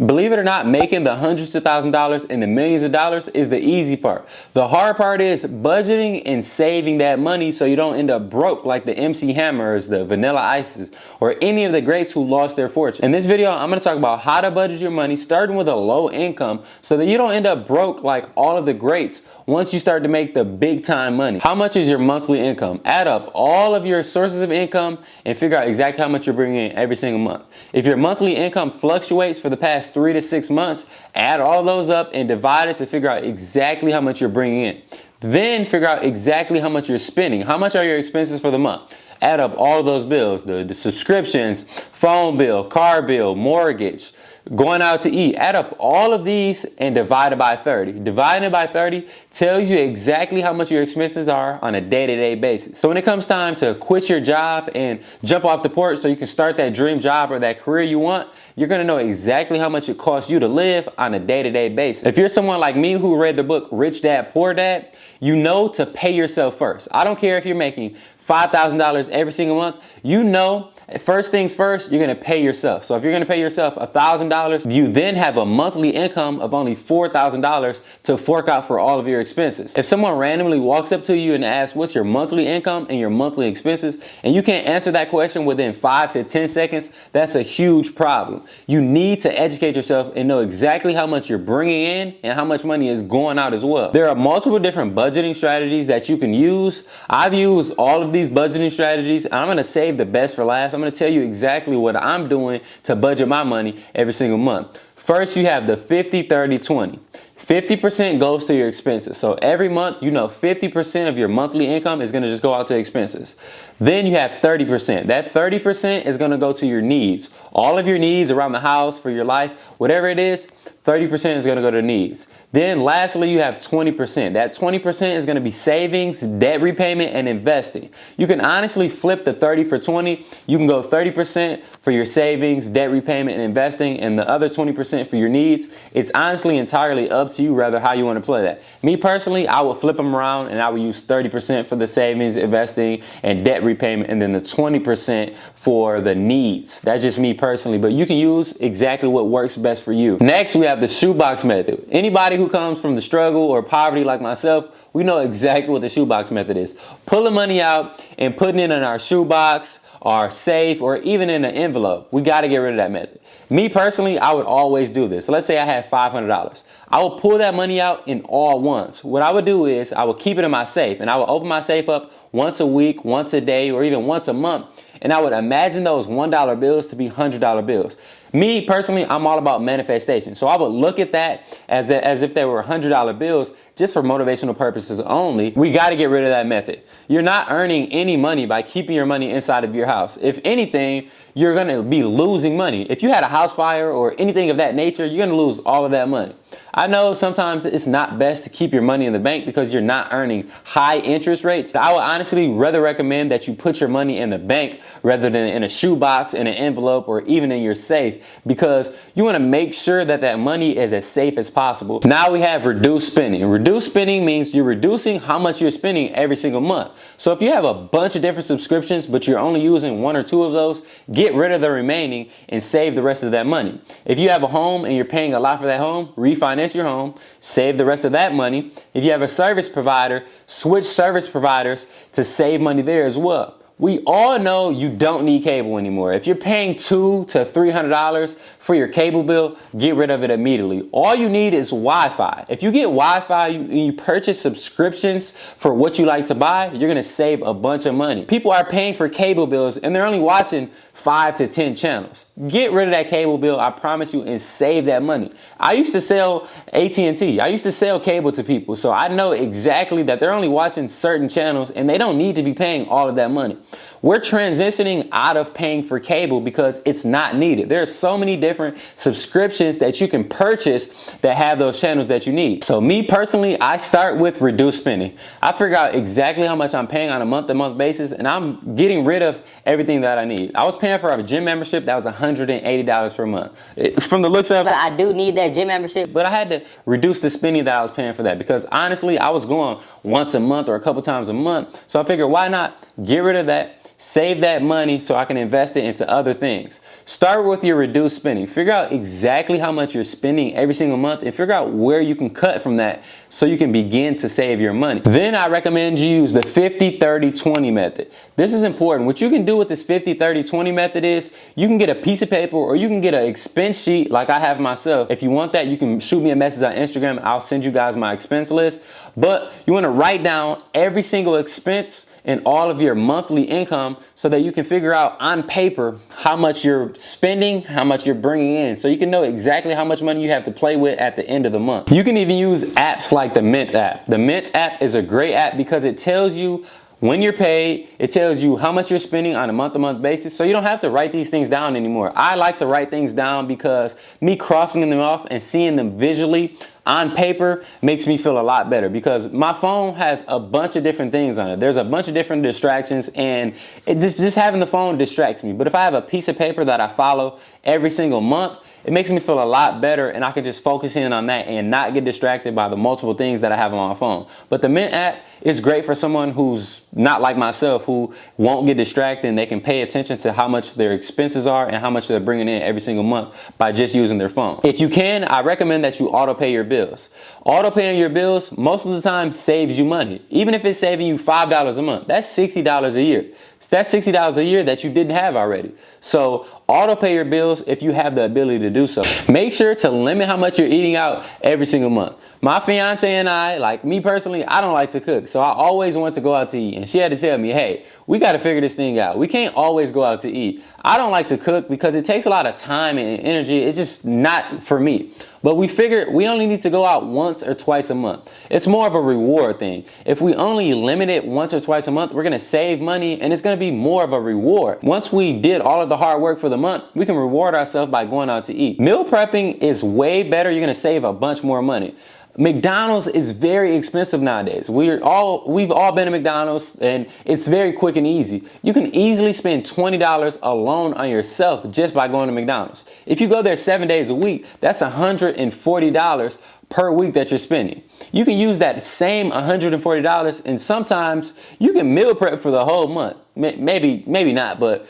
Believe it or not, making the hundreds of thousands of dollars and the millions of dollars is the easy part. The hard part is budgeting and saving that money so you don't end up broke like the MC Hammers, the Vanilla Ices, or any of the greats who lost their fortune. In this video, I'm going to talk about how to budget your money starting with a low income so that you don't end up broke like all of the greats once you start to make the big time money. How much is your monthly income? Add up all of your sources of income and figure out exactly how much you're bringing in every single month. If your monthly income fluctuates for the past 3 to 6 months, add all those up and divide it to figure out exactly how much you're bringing in. Then figure out exactly how much you're spending. How much are your expenses for the month? Add up all of those bills, the subscriptions, phone bill, car bill, mortgage, going out to eat. Add up all of these and divide it by 30. Dividing it by 30 tells you exactly how much your expenses are on a day-to-day basis. So when it comes time to quit your job and jump off the porch so you can start that dream job or that career you want, you're gonna know exactly how much it costs you to live on a day-to-day basis. If you're someone like me who read the book Rich Dad, Poor Dad, you know to pay yourself first. I don't care if you're making $5,000 every single month, you know first things first, you're gonna pay yourself. So if you're gonna pay yourself $1,000, you then have a monthly income of only $4,000 to fork out for all of your expenses. If someone randomly walks up to you and asks what's your monthly income and your monthly expenses, and you can't answer that question within 5 to 10 seconds, that's a huge problem. You need to educate yourself and know exactly how much you're bringing in and how much money is going out as well. There are multiple different budgeting strategies that you can use. I've used all of these budgeting strategies, and I'm gonna save the best for last. I'm going to tell you exactly what I'm doing to budget my money every single month. First, you have the 50-30-20. 50% goes to your expenses. So every month, you know 50% of your monthly income is going to just go out to expenses. Then you have 30%. That 30% is going to go to your needs. All of your needs around the house, for your life, whatever it is, 30% is going to go to needs. Then lastly, you have 20%. That 20% is going to be savings, debt repayment, and investing. You can honestly flip the 30 for 20. You can go 30% for your savings, debt repayment, and investing, and the other 20% for your needs. It's honestly entirely up to you rather how you want to play that. Me personally, I will flip them around and I will use 30% for the savings, investing, and debt repayment, and then the 20% for the needs. That's just me personally, but you can use exactly what works best for you. Next, we have the shoebox method. Anybody who comes from the struggle or poverty like myself, we know exactly what the shoebox method is. Pulling money out and putting it in our shoebox, our safe, or even in an envelope. We got to get rid of that method. Me personally, I would always do this. So let's say I had $500. I will pull that money out in all once. What I would do is I would keep it in my safe, and I would open my safe up once a week, once a day, or even once a month. And I would imagine those $1 bills to be $100 bills. Me personally, I'm all about manifestation. So I would look at that as if they were $100 bills just for motivational purposes only. We got to get rid of that method. You're not earning any money by keeping your money inside of your house. If anything, you're going to be losing money. If you had a house fire or anything of that nature, you're going to lose all of that money. I know sometimes it's not best to keep your money in the bank because you're not earning high interest rates. I would honestly rather recommend that you put your money in the bank rather than in a shoebox, in an envelope, or even in your safe, because you want to make sure that that money is as safe as possible. Now we have reduced spending. Reduced spending means you're reducing how much you're spending every single month. So if you have a bunch of different subscriptions, but you're only using 1 or 2 of those, get rid of the remaining and save the rest of that money. If you have a home and you're paying a lot for that home, refinance your home, save the rest of that money. If you have a service provider, switch service providers to save money there as well. We all know you don't need cable anymore. If you're paying $200 to $300 for your cable bill, get rid of it immediately. All you need is Wi-Fi. If you get Wi-Fi and you purchase subscriptions for what you like to buy, you're gonna save a bunch of money. People are paying for cable bills and they're only watching 5 to 10 channels. Get rid of that cable bill, I promise you, and save that money. I used to sell AT&T. I used to sell cable to people, so I know exactly that they're only watching certain channels and they don't need to be paying all of that money. We're transitioning out of paying for cable because it's not needed. There are so many different subscriptions that you can purchase that have those channels that you need. So me personally, I start with reduced spending. I figure out exactly how much I'm paying on a month-to-month basis, and I'm getting rid of everything that I need. I was paying for a gym membership that was $180 per month. From the looks of it, I do need that gym membership, but I had to reduce the spending that I was paying for that because honestly, I was going once a month or a couple times a month. So I figured, why not get rid of that? save that money so I can invest it into other things. Start with your reduced spending. Figure out exactly how much you're spending every single month and figure out where you can cut from that so you can begin to save your money. Then I recommend you use the 50-30-20 method. This is important. What you can do with this 50-30-20 method is you can get a piece of paper or you can get an expense sheet like I have myself. If you want that, you can shoot me a message on Instagram. I'll send you guys my expense list. But you want to write down every single expense and all of your monthly income so that you can figure out on paper how much you're spending, how much you're bringing in, so you can know exactly how much money you have to play with at the end of the month. You can even use apps like the Mint app. The Mint app is a great app because it tells you when you're paid, it tells you how much you're spending on a month-to-month basis, so you don't have to write these things down anymore. I like to write things down because me crossing them off and seeing them visually on paper makes me feel a lot better, because my phone has a bunch of different things on it. There's a bunch of different distractions, and just having the phone distracts me. But if I have a piece of paper that I follow every single month, it makes me feel a lot better, and I can just focus in on that and not get distracted by the multiple things that I have on my phone. But the Mint app is great for someone who's not like myself, who won't get distracted, and they can pay attention to how much their expenses are and how much they're bringing in every single month by just using their phone. If you can, I recommend that you auto pay your bills. Auto paying your bills most of the time saves you money. Even if it's saving you $5 a month, that's $60 a year. So that's $60 a year that you didn't have already. So auto pay your bills if you have the ability to do so. Make sure to limit how much you're eating out every single month. My fiance and I, like me personally, I don't like to cook. So I always want to go out to eat. And she had to tell me, hey, we got to figure this thing out. We can't always go out to eat. I don't like to cook because it takes a lot of time and energy. It's just not for me. But we figured we only need to go out once or twice a month. It's more of a reward thing. If we only limit it once or twice a month, we're going to save money and it's going to be more of a reward. Once we did all of the hard work for the month, we can reward ourselves by going out to eat. Meal prepping is way better. You're going to save a bunch more money. McDonald's is very expensive nowadays. We've all been to McDonald's and it's very quick and easy. You can easily spend $20 alone on yourself just by going to McDonald's. If you go there 7 days a week, that's $140 per week that you're spending. You can use that same $140 and sometimes you can meal prep for the whole month. Maybe not, but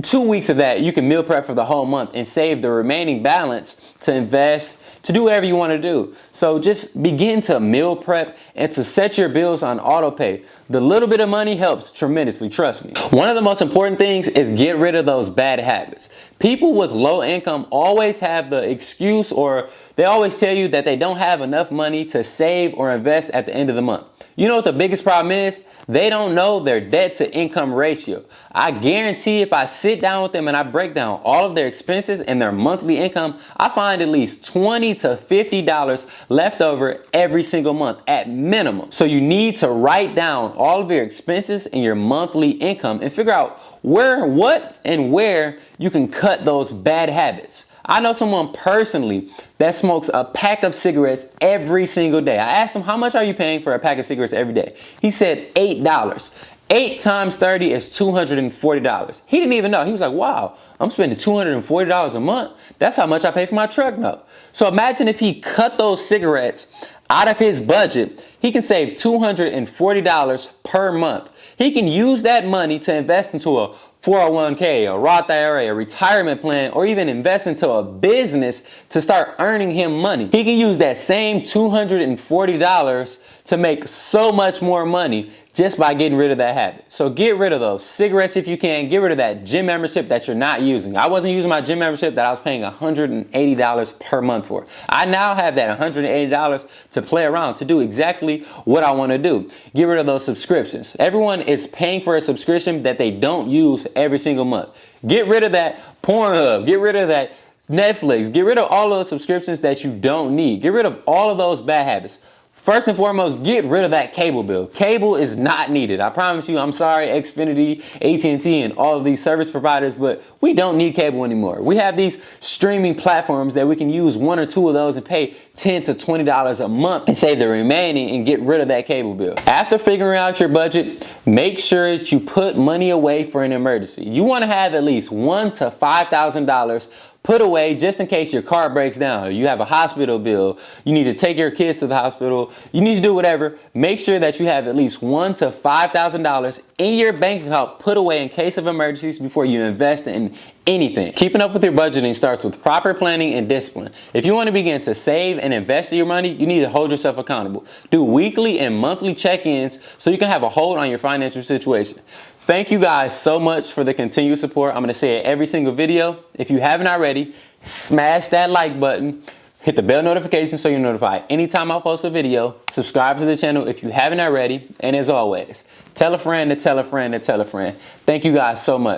2 weeks of that, you can meal prep for the whole month and save the remaining balance to invest, to do whatever you want to do. So just begin to meal prep and to set your bills on auto pay. The little bit of money helps tremendously, trust me. One of the most important things is get rid of those bad habits. People with low income always have the excuse, or they always tell you that they don't have enough money to save or invest at the end of the month. You know what the biggest problem is? They don't know their debt to income ratio. I guarantee if I sit down with them and I break down all of their expenses and their monthly income, I find at least $20 to $50 left over every single month at minimum. So you need to write down all of your expenses and your monthly income and figure out what and where you can cut those bad habits. I know someone personally that smokes a pack of cigarettes every single day. I asked him, how much are you paying for a pack of cigarettes every day? He said $8. 8 times 30 is $240. He didn't even know. He was like, wow, I'm spending $240 a month. That's how much I pay for my truck note. So imagine if he cut those cigarettes out of his budget, he can save $240 per month. He can use that money to invest into a 401k, a Roth IRA, a retirement plan, or even invest into a business to start earning him money. He can use that same $240 to make so much more money just by getting rid of that habit. So get rid of those cigarettes if you can. Get rid of that gym membership that you're not using. I wasn't using my gym membership that I was paying $180 per month for. I now have that $180 to play around, to do exactly what I want to do. Get rid of those subscriptions. Everyone is paying for a subscription that they don't use every single month. Get rid of that Pornhub. Get rid of that Netflix. Get rid of all of those subscriptions that you don't need. Get rid of all of those bad habits. First and foremost, get rid of that cable bill. Cable is not needed. I promise you, I'm sorry, Xfinity, AT&T, and all of these service providers, but we don't need cable anymore. We have these streaming platforms that we can use 1 or 2 of those and pay $10 to $20 a month and save the remaining and get rid of that cable bill. After figuring out your budget, make sure that you put money away for an emergency. You want to have at least $1,000 to $5,000 put away just in case your car breaks down, you have a hospital bill, you need to take your kids to the hospital, you need to do whatever. Make sure that you have at least $1,000 to $5,000 in your bank account put away in case of emergencies before you invest in anything. Keeping up with your budgeting starts with proper planning and discipline. If you want to begin to save and invest your money, you need to hold yourself accountable. Do weekly and monthly check-ins so you can have a hold on your financial situation. Thank you guys so much for the continued support. I'm going to say it every single video. If you haven't already, smash that like button. Hit the bell notification so you're notified anytime I post a video. Subscribe to the channel if you haven't already. And as always, tell a friend to tell a friend to tell a friend. Thank you guys so much.